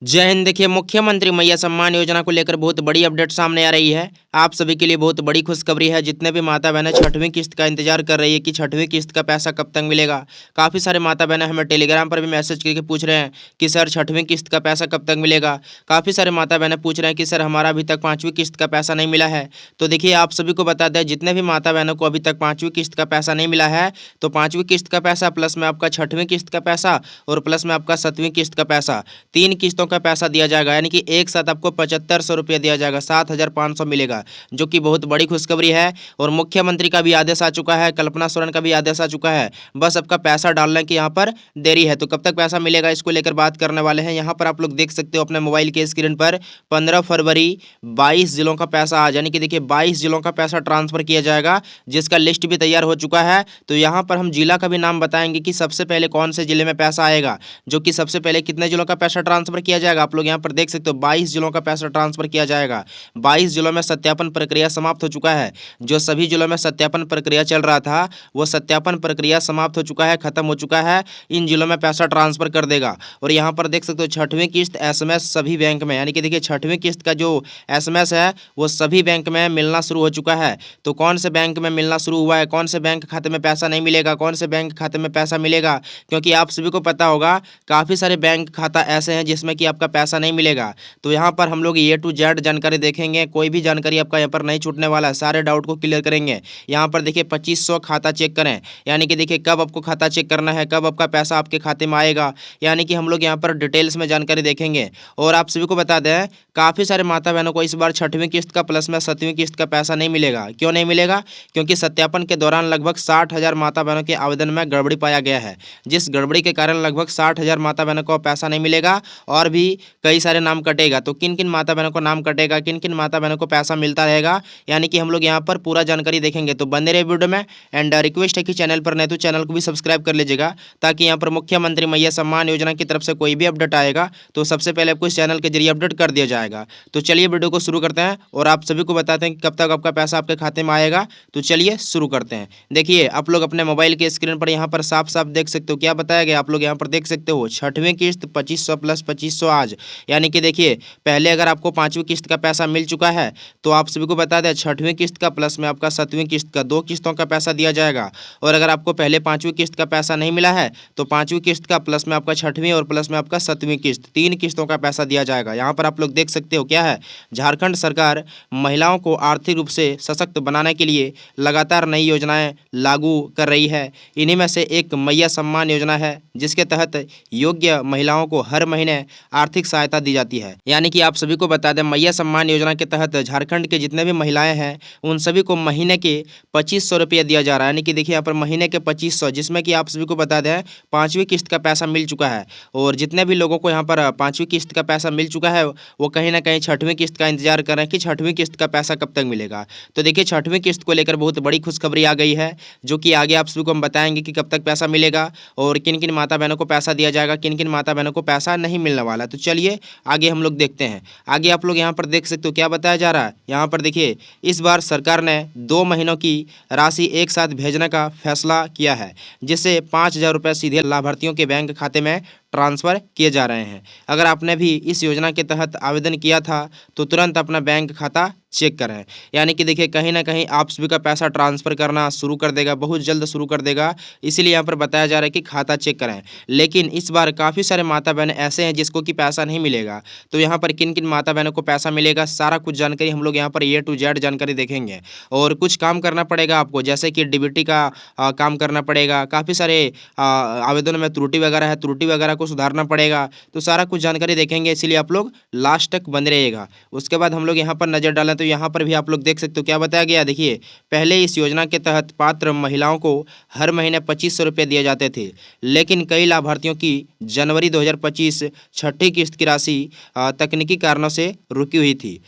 जय हिंद। देखिए, मुख्यमंत्री मैया सम्मान योजना को लेकर बहुत बड़ी अपडेट सामने आ रही है। आप सभी के लिए बहुत बड़ी खुशखबरी है। जितने भी माता बहनें छठवीं किस्त का इंतजार कर रही है कि छठवीं किस्त का पैसा कब तक मिलेगा। काफ़ी सारे माता बहनें हमें टेलीग्राम पर भी मैसेज करके पूछ रहे हैं कि सर छठवीं किस्त का पैसा कब तक मिलेगा। काफ़ी सारे माता बहनें पूछ रहे हैं कि सर हमारा अभी तक पाँचवीं किस्त का पैसा नहीं मिला है। तो देखिए, आप सभी को बता दें, जितने भी माता बहनों को अभी तक पाँचवीं किस्त का पैसा नहीं मिला है, तो पाँचवीं किस्त का पैसा प्लस में आपका छठवीं किस्त का पैसा और प्लस में आपका सातवीं किस्त का पैसा, 3 किस्तों का पैसा दिया जाएगा। यानी कि एक साथ आपको 7500 रुपये दिया जाएगा, 7500 मिलेगा, जो कि बहुत बड़ी खुशखबरी है। और मुख्यमंत्री का भी आदेश आ चुका है, कल्पना सोरेन का भी आदेश आ चुका है। बस आपका पैसा डालने की यहाँ पर देरी है। तो कब तक पैसा मिलेगा, इसको लेकर बात करने वाले हैं। यहाँ पर आप लोग देख सकते हो अपने मोबाइल के स्क्रीन पर 15 फरवरी 22 जिलों का पैसा आज, यानी कि देखिए 22 जिलों का पैसा ट्रांसफर किया जाएगा, जिसका लिस्ट भी तैयार हो चुका है। तो यहाँ पर हम जिला का भी नाम बताएंगे कि सबसे पहले कौन से जिले में पैसा आएगा, जो कि सबसे पहले कितने जिलों का पैसा ट्रांसफर किया जाएगा। आप लोग यहाँ पर देख सकते हो 22 जिलों का पैसा ट्रांसफर किया जाएगा। 22 जिलों में सत्यापन प्रक्रिया समाप्त हो चुका है। जो सभी जिलों में सत्यापन प्रक्रिया चल रहा था, वो सत्यापन प्रक्रिया समाप्त हो चुका है, खत्म हो चुका है। इन जिलों में पैसा ट्रांसफर कर देगा। और यहाँ पर देख सकते हो छठवीं किस्त एसएमएस सभी बैंक में, यानी कि देखिए छठवीं किस्त का जो एसएमएस है वो सभी बैंक में मिलना शुरू हो चुका है। तो कौन से बैंक में मिलना शुरू हुआ है, कौन से बैंक खाते में पैसा नहीं मिलेगा, कौन से बैंक खाते में पैसा मिलेगा, क्योंकि आप सभी को पता होगा काफ़ी सारे बैंक खाता ऐसे हैं जिसमें कि आपका पैसा नहीं मिलेगा। तो यहाँ पर हम लोग A to Z जानकारी देखेंगे, कोई भी जानकारी आपका यहाँ पर नहीं छूटने वाला है, सारे डाउट को क्लियर करेंगे। यहाँ पर देखिए 2500 खाता चेक करें, यानी कि देखिए कब आपको खाता चेक करना है, कब आपका पैसा आपके खाते में आएगा, यानी कि हम लोग यहाँ पर डिटेल्स में जानकारी देखेंगे। और आप सभी को बता दें, काफ़ी सारे माता बहनों को इस बार छठवीं किस्त का प्लस में सातवीं किस्त का पैसा नहीं मिलेगा। क्यों नहीं मिलेगा? क्योंकि सत्यापन के दौरान लगभग 60,000 माता बहनों के आवेदन में गड़बड़ी पाया गया है, जिस गड़बड़ी के कारण लगभग 60,000 माता बहनों को पैसा नहीं मिलेगा और भी कई सारे नाम कटेगा। तो किन किन माता बहनों को नाम कटेगा, किन किन माता बहनों को पैसा मिलता रहेगा, यानी कि हम लोग यहाँ पर पूरा जानकारी देखेंगे। तो बने रहे वीडियो में। एंड रिक्वेस्ट है कि चैनल पर नहीं तो चैनल को भी सब्सक्राइब कर लीजिएगा, ताकि यहाँ पर मुख्यमंत्री मैया सम्मान योजना की तरफ से कोई भी अपडेट आएगा तो सबसे पहले आपको इस चैनल के जरिए अपडेट कर दिया जाएगा। तो चलिए वीडियो को शुरू करते हैं और आप सभी को बताते हैं कि कब तक आपका पैसा आपके खाते में आएगा। तो चलिए शुरू करते हैं। देखिए, आप लोग अपने मोबाइल के स्क्रीन पर यहाँ पर साफ साफ देख सकते हो क्या बताया गया। आप लोग यहाँ पर देख सकते हो छठवीं किस्त 2500 प्लस 2500 आज, यानी कि देखिए पहले अगर आपको पाँचवीं किस्त का पैसा मिल चुका है तो आप सभी को बता दें छठवीं किस्त का प्लस में आपका सातवीं किस्त का 2 किस्तों का पैसा दिया जाएगा। और अगर आपको पहले पाँचवीं किस्त का पैसा नहीं मिला है तो पाँचवीं किस्त का प्लस में आपका छठवीं और प्लस में आपका सातवीं किस्त, 3 किस्तों का पैसा दिया जाएगा। यहाँ पर आप लोग देख सकते हो क्या है, झारखंड सरकार महिलाओं को आर्थिक रूप से सशक्त बनाने के लिए लगातार नई योजनाएं लागू कर रही है। इन्हीं में से एक मैया सम्मान योजना है, जिसके तहत योग्य महिलाओं को हर महीने आर्थिक सहायता दी जाती है। यानी कि आप सभी को बता दें, मैया सम्मान योजना के तहत झारखंड के जितने भी महिलाएं हैं उन सभी को महीने के 2500 रुपये दिया जा रहा है। यानी कि देखिए यहाँ पर महीने के 2500, जिसमें कि आप सभी को बता दें पाँचवीं किस्त का पैसा मिल चुका है। और जितने भी लोगों को यहाँ पर पाँचवीं किस्त का पैसा मिल चुका है वो कहीं ना कहीं छठवीं किस्त का इंतजार कर रहे हैं कि छठवीं किस्त का पैसा कब तक मिलेगा। तो देखिए छठवीं किस्त को लेकर बहुत बड़ी खुशखबरी आ गई है, जो कि आगे आप सभी को हम बताएंगे कि कब तक पैसा मिलेगा और किन किन माता बहनों को पैसा दिया जाएगा, किन किन माता बहनों को पैसा नहीं मिलने वाला। तो चलिए आगे हम लोग देखते हैं। आगे आप लोग यहाँ पर देख सकते हो क्या बताया जा रहा है। यहाँ पर देखिए इस बार सरकार ने 2 महीनों की राशि एक साथ भेजने का फैसला किया है, जिससे 5,000 रुपये सीधे लाभार्थियों के बैंक खाते में ट्रांसफ़र किए जा रहे हैं। अगर आपने भी इस योजना के तहत आवेदन किया था तो तुरंत अपना बैंक खाता चेक करें। यानी कि देखिए कहीं ना कहीं आप सभी का पैसा ट्रांसफ़र करना शुरू कर देगा, बहुत जल्द शुरू कर देगा। इसीलिए यहाँ पर बताया जा रहा है कि खाता चेक करें। लेकिन इस बार काफ़ी सारे माता बहन ऐसे हैं जिसको कि पैसा नहीं मिलेगा। तो यहाँ पर किन किन माता बहनों को पैसा मिलेगा, सारा कुछ जानकारी हम लोग यहाँ पर A to Z जानकारी देखेंगे। और कुछ काम करना पड़ेगा आपको, जैसे कि DBT का काम करना पड़ेगा। काफ़ी सारे आवेदनों में त्रुटि वगैरह है, त्रुटि वगैरह को सुधारना पड़ेगा। तो सारा कुछ जानकारी देखेंगे, इसीलिए आप लोग लास्ट तक बने रहिएगा। उसके बाद हम लोग यहाँ पर नज़र डालें तो यहाँ पर भी आप लोग देख सकते हो क्या बताया गया। देखिए पहले इस योजना के तहत पात्र महिलाओं को हर महीने 2500 रुपये दिए जाते थे, लेकिन कई लाभार्थियों की जनवरी 2025 छठी किस्त की राशि तकनीकी कारणों से रुकी हुई थी।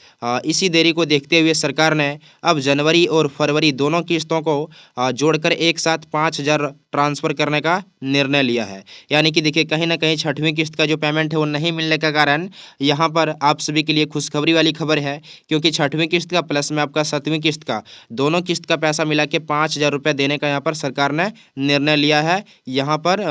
इसी देरी को देखते हुए सरकार ने अब जनवरी और फरवरी दोनों किस्तों को जोड़कर एक साथ 5,000 ट्रांसफ़र करने का निर्णय लिया है। यानी कि देखिए कहीं ना कहीं छठवीं किस्त का जो पेमेंट है वो नहीं मिलने का कारण यहाँ पर आप सभी के लिए खुशखबरी वाली खबर है, क्योंकि छठवीं किस्त का प्लस में आपका 7वीं किस्त का दोनों किस्त का पैसा मिला के 5,000 रुपये देने का यहाँ पर सरकार ने निर्णय लिया है। यहाँ पर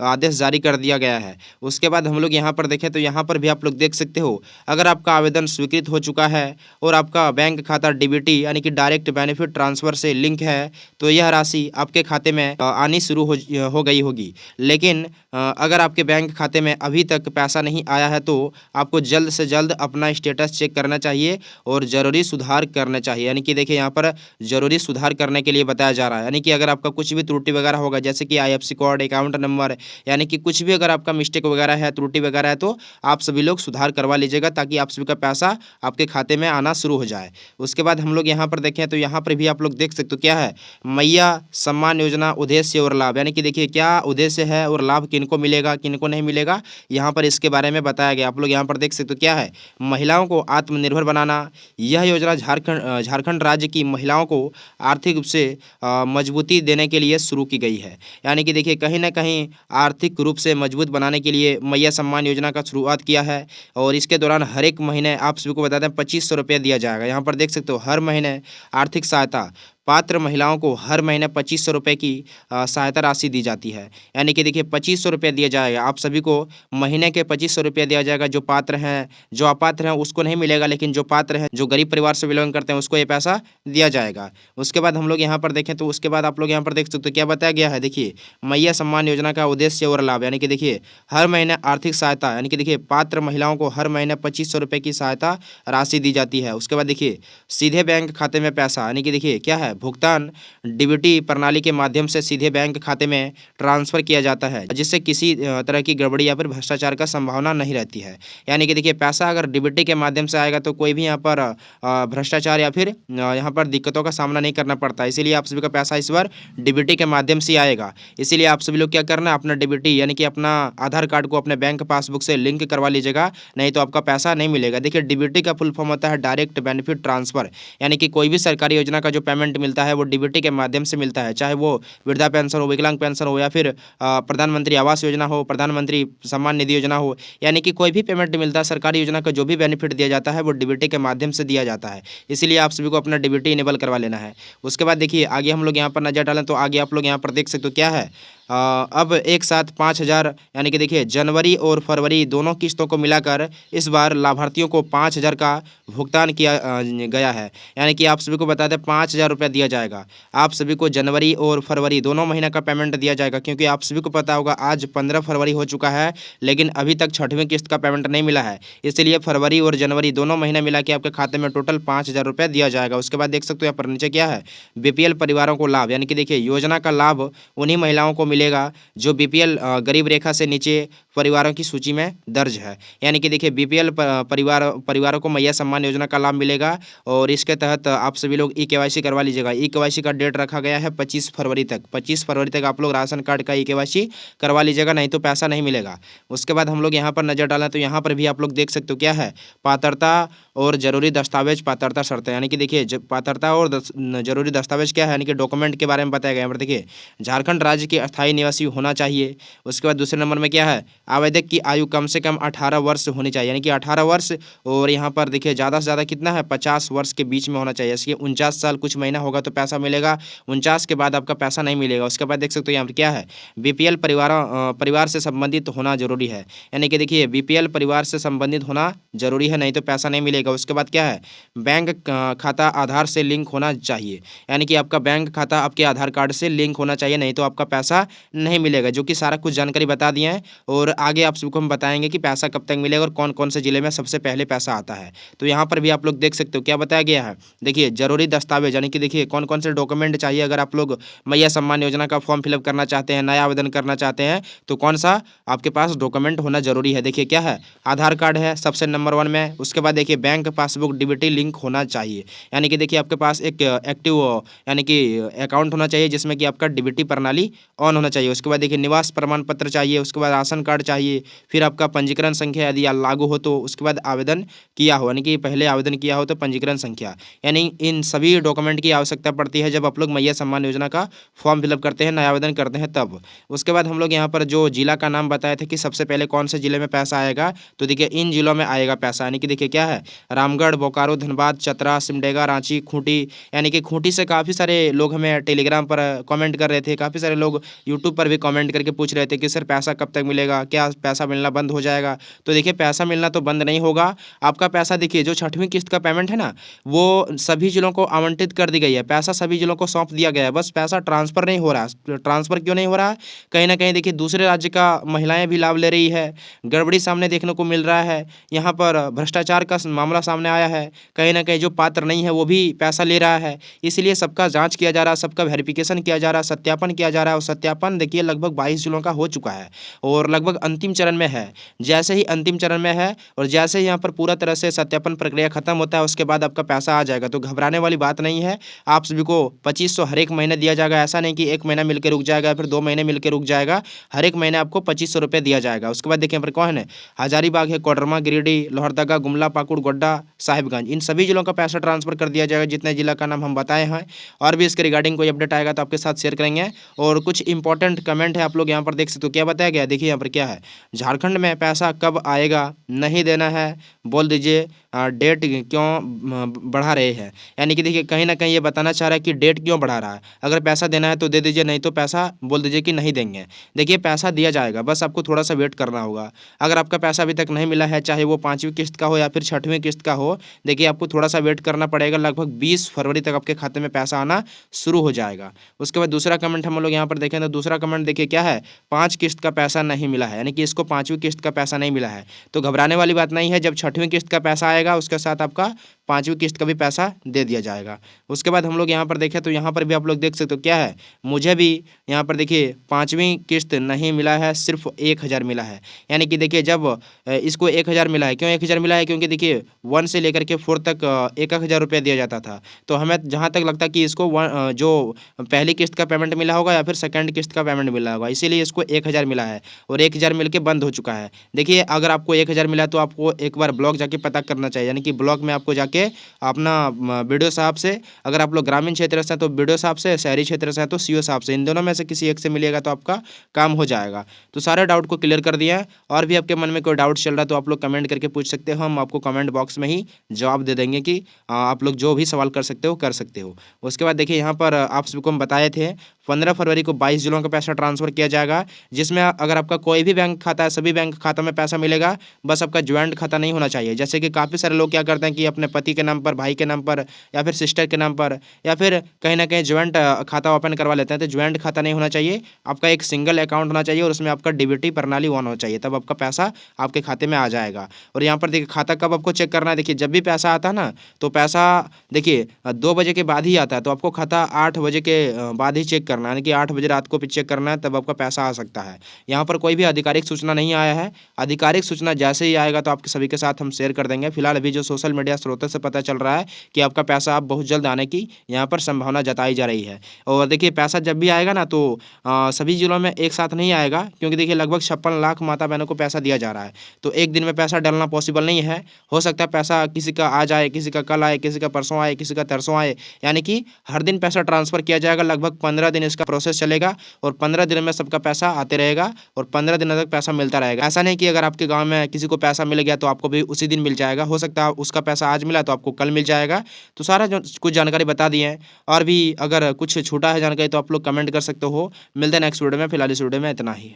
आदेश जारी कर दिया गया है। उसके बाद हम लोग यहाँ पर देखें तो यहाँ पर भी आप लोग देख सकते हो, अगर आपका आवेदन स्वीकृत हो चुका है और आपका बैंक खाता डीबीटी यानी कि डायरेक्ट बेनिफिट ट्रांसफ़र से लिंक है, तो यह राशि आपके खाते में आनी शुरू हो गई होगी। लेकिन अगर आपके बैंक खाते में अभी तक पैसा नहीं आया है तो आपको जल्द से जल्द अपना स्टेटस चेक करना चाहिए और ज़रूरी सुधार करना चाहिए। यानी कि देखिए यहाँ पर ज़रूरी सुधार करने के लिए बताया जा रहा है। यानी कि अगर आपका कुछ भी त्रुटि वगैरह होगा, जैसे कि IFSC कोड, अकाउंट नंबर, यानी कि कुछ भी अगर आपका मिस्टेक वगैरह है, त्रुटि वगैरह है, तो आप सभी लोग सुधार करवा लीजिएगा ताकि आप सभी का पैसा आपके खाते में आना शुरू हो जाए। उसके बाद हम लोग यहाँ पर देखें तो यहाँ पर भी आप लोग देख सकते हो क्या है, मैया सम्मान योजना उद्देश्य और लाभ। यानी कि देखिए क्या उद्देश्य है और लाभ किनको मिलेगा किनको नहीं मिलेगा, यहाँ पर इसके बारे में बताया गया। आप लोग यहाँ पर देख सकते हो क्या है, महिलाओं को आत्मनिर्भर बनाना। यह योजना झारखंड राज्य की महिलाओं को आर्थिक रूप से मजबूती देने के लिए शुरू की गई है। यानी कि देखिए कहीं ना कहीं आर्थिक रूप से मजबूत बनाने के लिए मैया सम्मान योजना का शुरुआत किया है और इसके दौरान हर एक महीने आप सभी को बता दें 2,500 रुपये दिया जाएगा। यहाँ पर देख सकते हो हर महीने आर्थिक सहायता पात्र महिलाओं को हर महीने 2,500 रुपये की सहायता राशि दी जाती है। यानी कि देखिए 2,500 रुपये दिया जाएगा आप सभी को, महीने के 2,500 रुपये दिया जाएगा। जो पात्र हैं, जो अपात्र हैं उसको नहीं मिलेगा, लेकिन जो पात्र हैं, जो गरीब परिवार से बिलोंग करते हैं उसको ये पैसा दिया जाएगा। उसके बाद हम लोग यहाँ पर देखें तो उसके बाद आप लोग यहाँ पर देख सकते हो क्या बताया गया है। देखिए मैया सम्मान योजना का उद्देश्य और लाभ, यानी कि देखिए हर महीने आर्थिक सहायता, यानी कि देखिए पात्र महिलाओं को हर महीने 2,500 रुपये की सहायता राशि दी जाती है। उसके बाद देखिए सीधे बैंक खाते में पैसा, यानी कि देखिए क्या है, भुगतान डीबीटी प्रणाली के माध्यम से सीधे बैंक खाते में ट्रांसफर किया जाता है, जिससे किसी तरह की गड़बड़ी या फिर भ्रष्टाचार का संभावना नहीं रहती है। यानी कि देखिए पैसा अगर डीबीटी के माध्यम से आएगा तो कोई भी यहाँ पर भ्रष्टाचार या फिर यहाँ पर दिक्कतों का सामना नहीं करना पड़ता। इसीलिए आप सभी का पैसा इस बार डीबीटी के माध्यम से आएगा। इसीलिए आप सभी लोग क्या करना है, अपना डीबीटी यानी कि अपना आधार कार्ड को अपने बैंक पासबुक से लिंक करवा लीजिएगा, नहीं तो आपका पैसा नहीं मिलेगा। देखिए डीबीटी का फुल फॉर्म होता है डायरेक्ट बेनिफिट ट्रांसफर, यानी कि कोई भी सरकारी योजना का जो पेमेंट मिलता है वो डीबीटी के माध्यम से मिलता है, चाहे वो वृद्धा पेंशन हो, विकलांग पेंशन हो, या फिर प्रधानमंत्री आवास योजना हो, प्रधानमंत्री सम्मान निधि योजना हो। यानी कि कोई भी पेमेंट मिलता है, सरकारी योजना का जो भी बेनिफिट दिया जाता है वो डीबीटी के माध्यम से दिया जाता है। इसीलिए आप सभी को अपना डीबीटी इनेबल करवा लेना है। उसके बाद देखिए आगे हम लोग यहाँ पर नजर डालें तो आगे आप लोग यहाँ पर देख सकते हो क्या है, अब एक साथ 5,000, यानी कि देखिए जनवरी और फरवरी दोनों किस्तों को मिलाकर इस बार लाभार्थियों को 5,000 का भुगतान किया गया है। यानी कि आप सभी को बता दें 5,000 रुपये दिया जाएगा। आप सभी को जनवरी और फरवरी दोनों महीने का पेमेंट दिया जाएगा, क्योंकि आप सभी को पता होगा आज 15 फरवरी हो चुका है, लेकिन अभी तक छठवीं किस्त का पेमेंट नहीं मिला है। इसलिए फरवरी और जनवरी दोनों महीने मिला के आपके खाते में टोटल 5,000 रुपये दिया जाएगा। उसके बाद देख सकते हो यहाँ पर नीचे क्या है, BPL परिवारों को लाभ, यानी कि देखिए योजना का लाभ उन्हीं महिलाओं को मिलेगा जो BPL गरीब रेखा से नीचे परिवारों की सूची में दर्ज है। यानी कि देखिए BPL परिवारों को मैया सम्मान योजना का लाभ मिलेगा और इसके तहत आप सभी लोग EKYC करवा लीजिएगा। EKYC का डेट रखा गया है 25 फरवरी तक। 25 फरवरी तक आप लोग राशन कार्ड का EKYC करवा लीजिएगा, नहीं तो पैसा नहीं मिलेगा। उसके बाद हम लोग यहाँ पर नजर डालें तो यहाँ पर भी आप लोग देख सकते हो क्या है, पात्रता और जरूरी दस्तावेज, पात्रता शर्तें। यानी कि देखिए पात्रता और जरूरी दस्तावेज क्या है, यानी कि डॉक्यूमेंट के बारे में बताया गया है। देखिए झारखंड राज्य के अस्थायी निवासी होना चाहिए। उसके बाद दूसरे नंबर में क्या है, आवेदक की आयु कम से कम 18 वर्ष होनी चाहिए, यानी कि 18 वर्ष, और यहाँ पर देखिए ज़्यादा से ज़्यादा कितना है, 50 वर्ष के बीच में होना चाहिए। इसके 49 साल कुछ महीना होगा तो पैसा मिलेगा, 49 के बाद आपका पैसा नहीं मिलेगा। उसके बाद देख सकते हो यहाँ पर क्या है, BPL परिवार से संबंधित होना जरूरी है। यानी कि देखिए BPL परिवार से संबंधित होना जरूरी है, नहीं तो पैसा नहीं मिलेगा। उसके बाद क्या है, बैंक खाता आधार से लिंक होना चाहिए, यानी कि आपका बैंक खाता आपके आधार कार्ड से लिंक होना चाहिए, नहीं तो आपका पैसा नहीं मिलेगा। जो कि सारा कुछ जानकारी बता दिए हैं और आगे आप सबको हम बताएंगे कि पैसा कब तक मिलेगा और कौन कौन से जिले में सबसे पहले पैसा आता है। तो यहाँ पर भी आप लोग देख सकते हो क्या बताया गया है। देखिए जरूरी दस्तावेज, यानी कि देखिए कौन कौन से डॉक्यूमेंट चाहिए अगर आप लोग मैया सम्मान योजना का फॉर्म फिलअप करना चाहते हैं, नया आवेदन करना चाहते हैं, तो कौन सा आपके पास डॉक्यूमेंट होना जरूरी है। देखिए क्या है, आधार कार्ड है सबसे नंबर 1 में। उसके बाद देखिए बैंक पासबुक डीबीटी लिंक होना चाहिए, यानी कि देखिए आपके पास एक एक्टिव यानी कि अकाउंट होना चाहिए जिसमें कि आपका डीबीटी प्रणाली ऑन होना होना चाहिए। उसके बाद देखिए निवास प्रमाण पत्र चाहिए, उसके बाद राशन कार्ड चाहिए, फिर आपका पंजीकरण संख्या यदि लागू हो तो, उसके बाद आवेदन किया हो यानी कि पहले आवेदन किया हो तो पंजीकरण संख्या, यानी इन सभी डॉक्यूमेंट की आवश्यकता पड़ती है जब आप लोग मैया सम्मान योजना का फॉर्म फिलअप करते हैं, नया आवेदन करते हैं तब। उसके बाद हम लोग यहाँ पर जो जिला का नाम बताए थे कि सबसे पहले कौन से जिले में पैसा आएगा, तो देखिए इन जिलों में आएगा पैसा, यानी कि देखिए क्या है, रामगढ़, बोकारो, धनबाद, चतरा, सिमडेगा, रांची, खूंटी, यानी कि खूंटी से काफ़ी सारे लोग हमें टेलीग्राम पर कमेंट कर रहे थे, काफ़ी सारे लोग यूट्यूब पर भी कमेंट करके पूछ रहे थे कि सर पैसा कब तक मिलेगा, क्या पैसा मिलना बंद हो जाएगा। तो देखिए पैसा मिलना तो बंद नहीं होगा, आपका पैसा देखिए जो 6वीं किस्त का पेमेंट है ना, वो सभी जिलों को आवंटित कर दी गई है, पैसा सभी जिलों को सौंप दिया गया है, बस पैसा ट्रांसफ़र नहीं हो रहा है। ट्रांसफ़र क्यों नहीं हो रहा है, कहीं ना कहीं देखिए दूसरे राज्य का महिलाएं भी लाभ ले रही है, गड़बड़ी सामने देखने को मिल रहा है, यहाँ पर भ्रष्टाचार का मामला सामने आया है, कहीं ना कहीं जो पात्र नहीं है वो भी पैसा ले रहा है, इसलिए सबका जांच किया जा रहा है, सबका वेरिफिकेशन किया जा रहा है, सत्यापन किया जा रहा है, और सत्यापन देखिए लगभग 22 जिलों का हो चुका है और लगभग अंतिम चरण में है। जैसे ही अंतिम चरण में है और जैसे ही यहाँ पर पूरा तरह से सत्यापन प्रक्रिया खत्म होता है उसके बाद आपका पैसा आ जाएगा, तो घबराने वाली बात नहीं है। आप सभी को 2500 हर एक महीने दिया जाएगा, ऐसा नहीं कि एक महीना मिलकर रुक जाएगा फिर 2 महीने मिलकर रुक जाएगा, हर एक महीने आपको 2500 रुपये दिया जाएगा। उसके बाद देखिए यहाँ पर कौन है, हजारीबाग है, कोडरमा, गिरिडीह, लोहरदगा, गुमला, पाकुड़, गोड्डा, साहिबगंज, इन सभी जिलों का पैसा ट्रांसफर कर दिया जाएगा जितने जिला का नाम हम बताए हैं। और भी इसके रिगार्डिंग कोई अपडेट आएगा तो आपके साथ शेयर करेंगे। और कुछ इंपॉर्टेंट कमेंट है, आप लोग यहाँ पर देख सकते हो, क्या बताया गया देखिए यहाँ पर क्या है, झारखंड में पैसा कब आएगा, नहीं देना है बोल दीजिए, डेट क्यों बढ़ा रहे हैं, यानी कि देखिए कहीं ना कहीं ये बताना चाह रहा है कि डेट क्यों बढ़ा रहा है, अगर पैसा देना है तो दे दीजिए, नहीं तो पैसा बोल दीजिए कि नहीं देंगे। देखिए पैसा दिया जाएगा, बस आपको थोड़ा सा वेट करना होगा। अगर आपका पैसा अभी तक नहीं मिला है, चाहे वो 5वीं किस्त का हो या फिर 6वीं किस्त का हो, देखिए आपको थोड़ा सा वेट करना पड़ेगा, लगभग 20 फरवरी तक आपके खाते में पैसा आना शुरू हो जाएगा। उसके बाद दूसरा कमेंट हम लोग यहाँ पर देखें तो दूसरा कमेंट देखिए क्या है, 5 किस्त का पैसा नहीं मिला है, यानी कि इसको 5वीं किस्त का पैसा नहीं मिला है। तो घबराने वाली बात नहीं है, जब 6वीं किस्त का पैसा आएगा उसके साथ आपका 5वीं किस्त का भी पैसा दे दिया जाएगा। उसके बाद हम लोग यहाँ पर देखें तो यहाँ पर भी आप लोग देख सकते हो क्या है, मुझे भी यहाँ पर देखिए 5वीं किस्त नहीं मिला है, सिर्फ 1000 मिला है, यानी कि देखिए जब इसको 1000 मिला है, क्यों 1000 मिला है, क्योंकि देखिए 1 से लेकर के 4 तक 1000 रुपया दिया जाता था। तो हमें जहाँ तक लगता है कि इसको जो पहली किस्त का पेमेंट मिला होगा या फिर सेकंड किस्त का पेमेंट मिला होगा, इसीलिए इसको 1000 मिला है और 1000 मिल के बंद हो चुका है। देखिए अगर आपको 1000 मिला तो आपको एक बार ब्लॉक जाके पता करना चाहिए, यानी कि ब्लॉक में आपको जाके अपना बीडीओ साहब से, अगर आप लोग ग्रामीण क्षेत्र से हैं तो बीडीओ साहब से, शहरी क्षेत्र से हैं तो सीओ साहब से, इन दोनों में से किसी एक से मिलेगा तो आपका काम हो जाएगा। तो सारे डाउट को क्लियर कर दिया है, और भी आपके मन में कोई डाउट चल रहा है तो आप लोग कमेंट करके पूछ सकते हो, हम आपको कमेंट बॉक्स में ही जवाब दे देंगे कि आप लोग जो भी सवाल कर सकते हो कर सकते हो। उसके बाद देखिए यहाँ पर आप सभी को हम बताए थे 15 फरवरी को 22 जिलों का पैसा ट्रांसफर किया जाएगा, जिसमें अगर आपका कोई भी बैंक खाता है सभी बैंक खातों में पैसा मिलेगा, बस आपका ज्वाइंट खाता नहीं होना चाहिए। जैसे कि काफ़ी सारे लोग क्या करते हैं कि अपने पति के नाम पर, भाई के नाम पर या फिर सिस्टर के नाम पर या फिर कहीं ना कहीं ज्वाइंट खाता ओपन करवा लेते हैं, तो ज्वाइंट खाता नहीं होना चाहिए, आपका एक सिंगल अकाउंट होना चाहिए और उसमें आपका डीबीटी प्रणाली ऑन होना चाहिए, तब आपका पैसा आपके खाते में आ जाएगा। और यहाँ पर देखिए खाता कब आपको चेक करना है, देखिए जब भी पैसा आता है ना तो पैसा देखिए 2 बजे के बाद ही आता है, तो आपको खाता 8 बजे के बाद ही चेक करना है, यानी कि 8 बजे रात को भी चेक करना है, तब आपका पैसा आ सकता है। यहाँ पर कोई भी आधिकारिक सूचना नहीं आया है, आधिकारिक सूचना जैसे ही आएगा तो आपके सभी के साथ हम शेयर कर देंगे। फिलहाल अभी जो सोशल मीडिया स्रोतों से पता चल रहा है कि आपका पैसा आप बहुत जल्द आने की यहाँ पर संभावना जताई जा रही है। और देखिए पैसा जब भी आएगा ना तो सभी जिलों में एक साथ नहीं आएगा, क्योंकि देखिए लगभग 56 लाख माता बहनों को पैसा दिया जा रहा है, तो एक दिन में पैसा डालना पॉसिबल नहीं है। हो सकता है पैसा किसी का आज आए, किसी का कल आए, किसी का परसों आए, किसी का तरसों आए, यानी कि हर दिन पैसा ट्रांसफर किया जाएगा। लगभग 15 दिन इसका प्रोसेस चलेगा और 15 दिन में सबका पैसा आते रहेगा और 15 दिनों तक पैसा मिलता रहेगा। ऐसा नहीं कि अगर आपके गाँव में किसी को पैसा मिल गया तो आपको भी उसी दिन मिल जाएगा, हो सकता है उसका पैसा आज मिला तो आपको कल मिल जाएगा। तो सारा जो कुछ जानकारी बता दिए हैं, और भी अगर कुछ छूटा है जानकारी तो आप लोग कमेंट कर सकते हो। मिलते हैं नेक्स्ट वीडियो में, फिलहाल इस वीडियो में इतना ही।